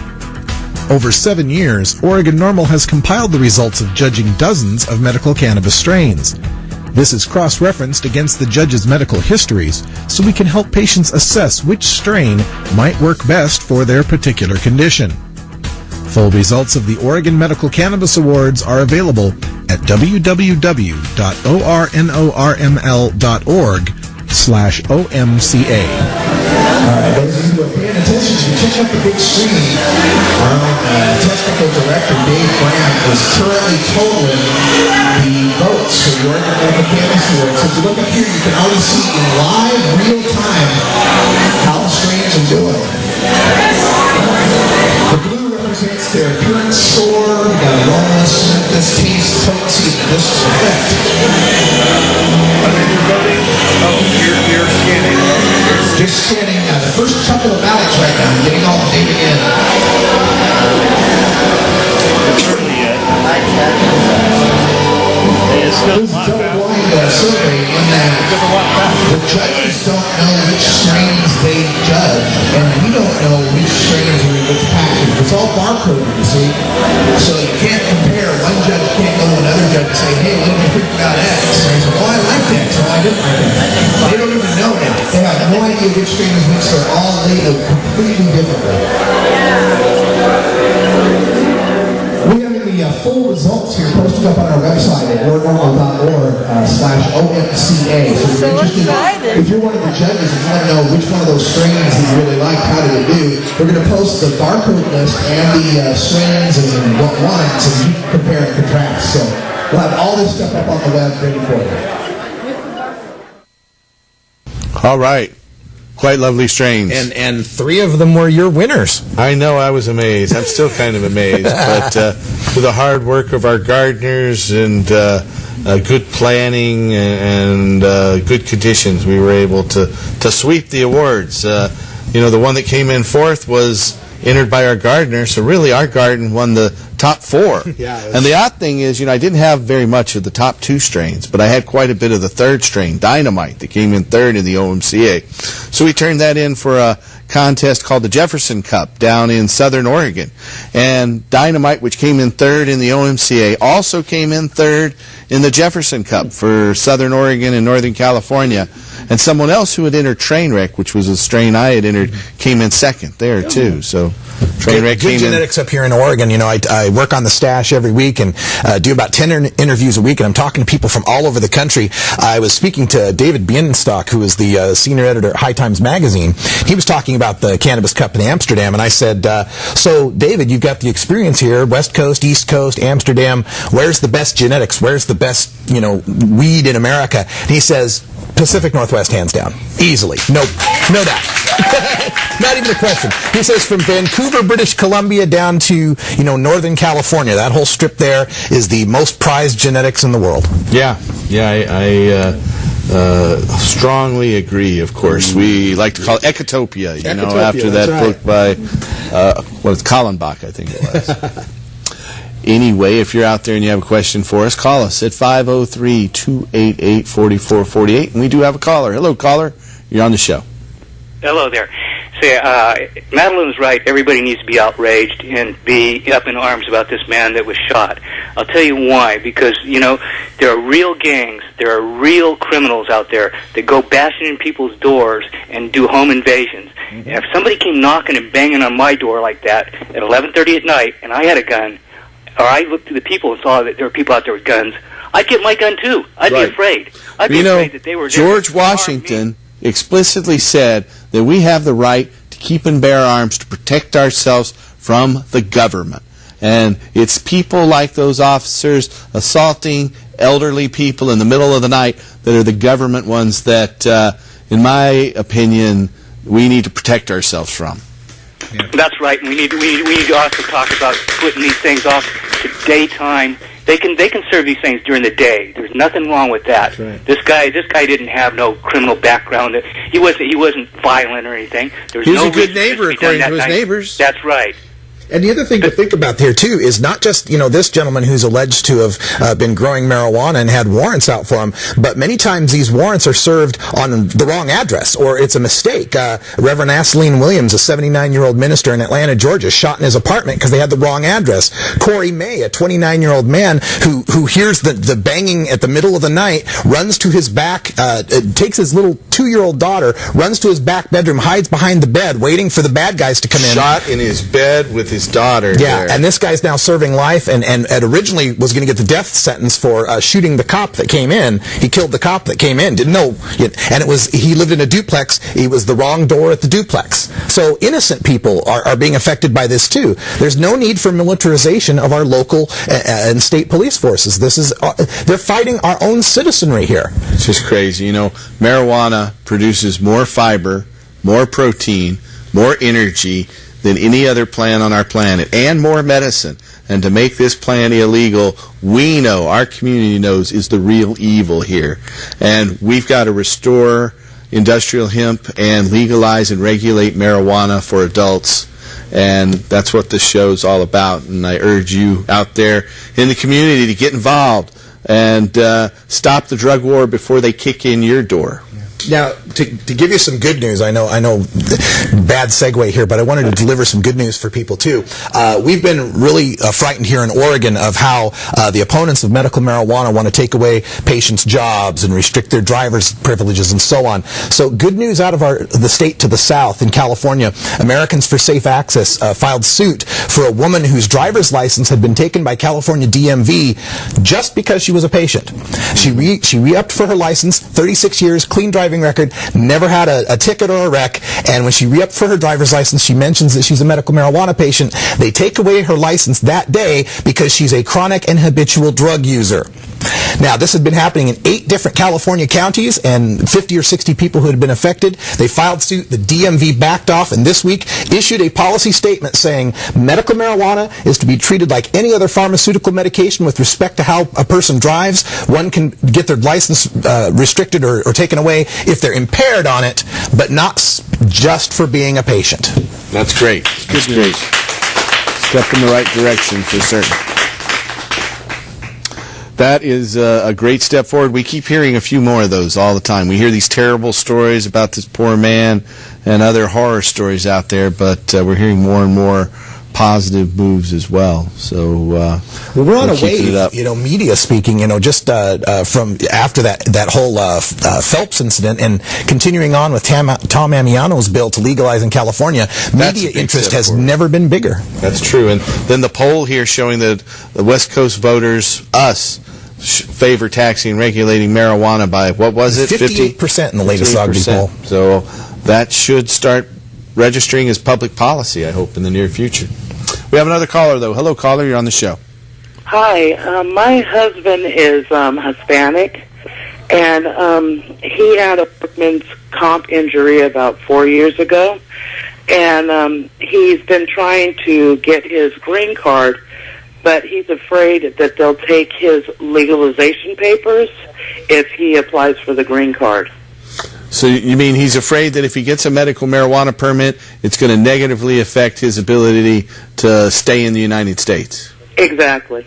Over 7 years, Oregon Normal has compiled the results of judging dozens of medical cannabis strains. This is cross-referenced against the judges' medical histories, so we can help patients assess which strain might work best for their particular condition. Full results of the Oregon Medical Cannabis Awards are available at www.ornml.org/OMCA. Those of you who are paying attention, you check out the big screen. Our own technical director, Dave Grant, is currently totaling the votes for the Oregon Medical Cannabis Awards. So if you look up here, you can already see in live, real time how the strains are doing. The blue represents their appearance score, the aroma, smoothness, taste, potency, and medicinal effect. And then you're voting. Oh, you're scanning. Just scanning the first couple of ballots right now, getting all the data in. It's still This is a double-blind survey in that the judges don't know which strains they judge, and we don't know which strains are in which package. It's all barcoded, you see. So you can't compare. One judge can't go to another judge and say, hey, what do you think about X? And they say, oh, I like X. Oh, I didn't like that. They don't even know that. They have no idea which strain is which. They're all labeled completely differently. We have the full results here posted up on our website at wordnormal.org/OMCA. So if you're interested, if you're one of the judges and you want to know which one of those strains that you really like, how did it do, we're going to post the barcode list and the strains and what ones, and you can compare and contrast. So we'll have all this stuff up on the web ready for you. All right. Quite lovely strains. And 3 of them were your winners. I know, I was amazed. I'm still kind of amazed. But through the hard work of our gardeners and good planning and good conditions, we were able to sweep the awards. The one that came in 4th was entered by our gardener, so really our garden won the top 4. And the odd thing is, I didn't have very much of the top 2 strains, but I had quite a bit of the 3rd strain, Dynamite, that came in 3rd in the OMCA. So we turned that in for a contest called the Jefferson Cup down in Southern Oregon. And Dynamite, which came in 3rd in the OMCA, also came in 3rd in the Jefferson Cup for Southern Oregon and Northern California. And someone else who had entered Trainwreck, which was a strain I had entered, came in 2nd there too. So Trainwreck good genetics up here in Oregon. I work on the stash every week and do about 10 interviews a week, and I'm talking to people from all over the country. I was speaking to David Bienenstock, who is the senior editor at High Times Magazine. He was talking about the Cannabis Cup in Amsterdam, and I said, so David, you've got the experience here, West Coast, East Coast, Amsterdam. Where's the best genetics? Where's the best, weed in America? And he says, Pacific Northwest, hands down. Easily. No doubt. Not even a question. He says from Vancouver, British Columbia down to, Northern California, that whole strip there is the most prized genetics in the world. Yeah, I strongly agree, of course. We like to call it Ecotopia, after that book by, Kallenbach, I think it was. Anyway, if you're out there and you have a question for us, call us at 503-288-4448. And we do have a caller. Hello, caller. You're on the show. Hello there. Say, Madeline's right. Everybody needs to be outraged and be up in arms about this man that was shot. I'll tell you why. Because, there are real gangs, there are real criminals out there that go bashing in people's doors and do home invasions. And if somebody came knocking and banging on my door like that at 11:30 at night and I had a gun, or I looked at the people and saw that there were people out there with guns, I'd get my gun too. I'd be afraid. I'd be afraid that they were George Washington explicitly said that we have the right to keep and bear arms to protect ourselves from the government. And it's people like those officers assaulting elderly people in the middle of the night that are the government ones that, in my opinion, we need to protect ourselves from. That's right. And we need to also talk about putting these things off to daytime. They can serve these things during the day. There's nothing wrong with that. Right. This guy didn't have no criminal background. He wasn't violent or anything. There was He was no a good reason for this neighbor, to be done according that to his night. neighbors. That's right. And the other thing to think about here, too, is not just, this gentleman who's alleged to have been growing marijuana and had warrants out for him, but many times these warrants are served on the wrong address, or it's a mistake. Reverend Asseline Williams, a 79-year-old minister in Atlanta, Georgia, shot in his apartment because they had the wrong address. Corey May, a 29-year-old man who hears the banging at the middle of the night, runs to his back, takes his little 2-year-old daughter, runs to his back bedroom, hides behind the bed, waiting for the bad guys to come in. Shot in his bed with his daughter. Yeah, there. and this guy's now serving life, and originally was going to get the death sentence for shooting the cop that came in. He killed the cop that came in. Didn't know, and he lived in a duplex. He was the wrong door at the duplex. So innocent people are being affected by this too. There's no need for militarization of our local and state police forces. They're fighting our own citizenry here. It's just crazy. Marijuana produces more fiber, more protein, more energy than any other plant on our planet, and more medicine. And to make this plant illegal, we know, our community knows, is the real evil here. And we've got to restore industrial hemp and legalize and regulate marijuana for adults. And that's what this show's all about. And I urge you out there in the community to get involved and stop the drug war before they kick in your door. Now, to give you some good news, I know, bad segue here, but I wanted to deliver some good news for people too. We've been really frightened here in Oregon of how the opponents of medical marijuana want to take away patients' jobs and restrict their driver's privileges and so on. So good news out of the state to the south in California. Americans for Safe Access filed suit for a woman whose driver's license had been taken by California DMV just because she was a patient. She re-upped for her license, 36 years, clean driving record, never had a ticket or a wreck, and when she re-upped for her driver's license, she mentions that she's a medical marijuana patient. They take away her license that day because she's a chronic and habitual drug user. Now, this had been happening in 8 different California counties, and 50 or 60 people who had been affected. They filed suit, the DMV backed off, and this week issued a policy statement saying medical marijuana is to be treated like any other pharmaceutical medication with respect to how a person drives. One can get their license restricted or taken away if they're impaired on it, but not just for being a patient. That's great. That's great. Step in the right direction for certain. That is a great step forward. We keep hearing a few more of those all the time. We hear these terrible stories about this poor man and other horror stories out there, but we're hearing more and more positive moves as well. So we're on a wave, media speaking, just from after that whole Phelps incident and continuing on with Tom Amiano's bill to legalize in California, media interest has never been bigger. That's true. And then the poll here showing that the West Coast voters, favor taxing and regulating marijuana by, what was it? 58% in the latest Ogden poll. So that should start registering as public policy, I hope, in the near future. We have another caller, though. Hello, caller. You're on the show. Hi. My husband is Hispanic, and he had a workman's comp injury about 4 years ago, and he's been trying to get his green card, but he's afraid that they'll take his legalization papers if he applies for the green card. So you mean he's afraid that if he gets a medical marijuana permit, it's going to negatively affect his ability to stay in the United States? Exactly.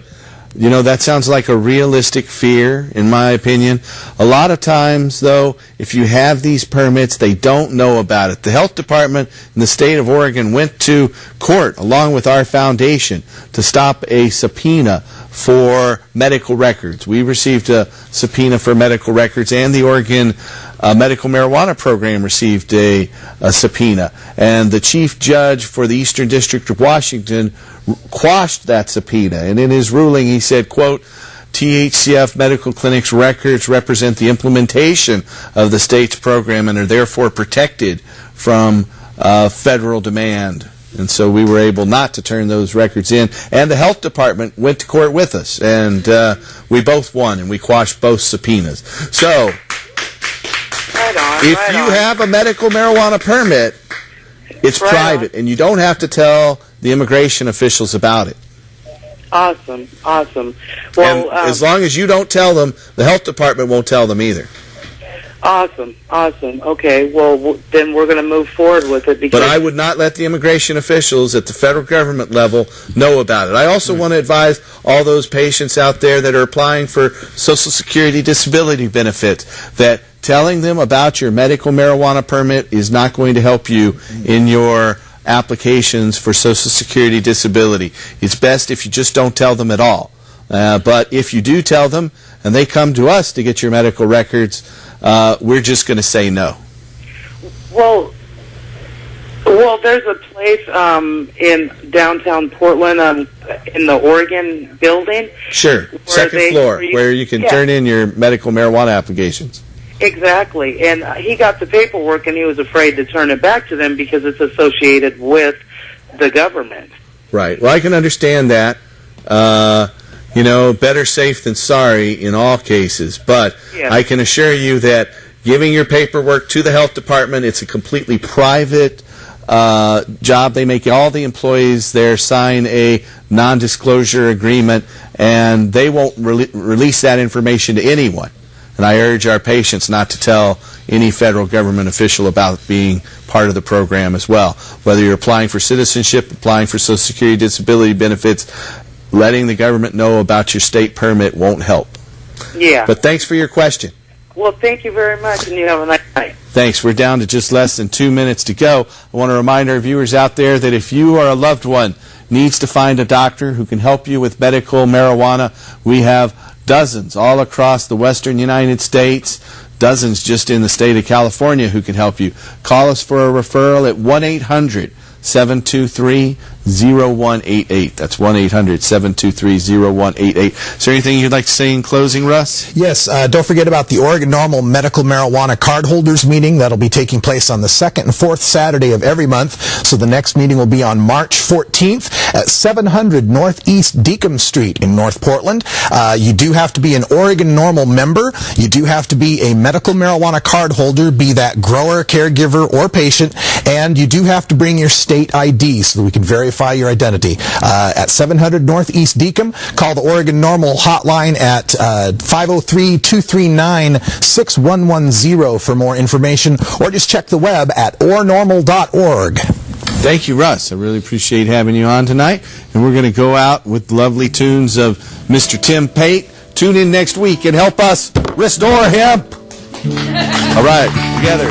That sounds like a realistic fear, in my opinion. A lot of times, though, if you have these permits, they don't know about it. The health department in the state of Oregon went to court, along with our foundation, to stop a subpoena for medical records. We received a subpoena for medical records, and the Oregon medical marijuana program received a subpoena. And the chief judge for the Eastern District of Washington quashed that subpoena. And in his ruling, he said, quote, THCF medical clinics records represent the implementation of the state's program and are therefore protected from federal demand. And so we were able not to turn those records in. And the health department went to court with us. And we both won, and we quashed both subpoenas. So if you have a medical marijuana permit, It's Right private, and you don't have to tell the immigration officials about it. Awesome. Well, And as long as you don't tell them, the health department won't tell them either. Awesome. Okay, well, then we're going to move forward with it. Because But I would not let the immigration officials at the federal government level know about it. I also want to advise all those patients out there that are applying for Social Security disability benefits that telling them about your medical marijuana permit is not going to help you in your applications for Social Security disability. It's best if you just don't tell them at all. But if you do tell them and they come to us to get your medical records, we're just going to say no. Well, there's a place in downtown Portland in the Oregon building. Sure, second floor, where you can turn in your medical marijuana applications. Exactly, and he got the paperwork and he was afraid to turn it back to them because it's associated with the government. Right. Well, I can understand that. Better safe than sorry in all cases. But I can assure you that giving your paperwork to the health department, it's a completely private job. They make all the employees there sign a non-disclosure agreement, and they won't release that information to anyone. And I urge our patients not to tell any federal government official about being part of the program as well. Whether you're applying for citizenship, applying for Social Security disability benefits, letting the government know about your state permit won't help. Yeah. But thanks for your question. Well, thank you very much, and you have a nice night. Thanks. We're down to just less than 2 minutes to go. I want to remind our viewers out there that if you or a loved one needs to find a doctor who can help you with medical marijuana, we have dozens all across the western United States, dozens just in the state of California who can help you. Call us for a referral at 1-800-723-0188. That's 1-800-723-0188. Is there anything you'd like to say in closing, Russ? Yes, don't forget about the Oregon Normal Medical Marijuana Cardholders meeting. That'll be taking place on the second and fourth Saturday of every month. So the next meeting will be on March 14th at 700 Northeast Deacon Street in North Portland. You do have to be an Oregon Normal member. You do have to be a medical marijuana cardholder, be that grower, caregiver, or patient. And you do have to bring your state ID so that we can verify your identity. At 700 Northeast Deacon, call the Oregon Normal hotline at 503-239-6110 for more information, or just check the web at ornormal.org. Thank you, Russ. I really appreciate having you on tonight. And we're going to go out with lovely tunes of Mr. Tim Pate. Tune in next week and help us restore hemp. All right, together.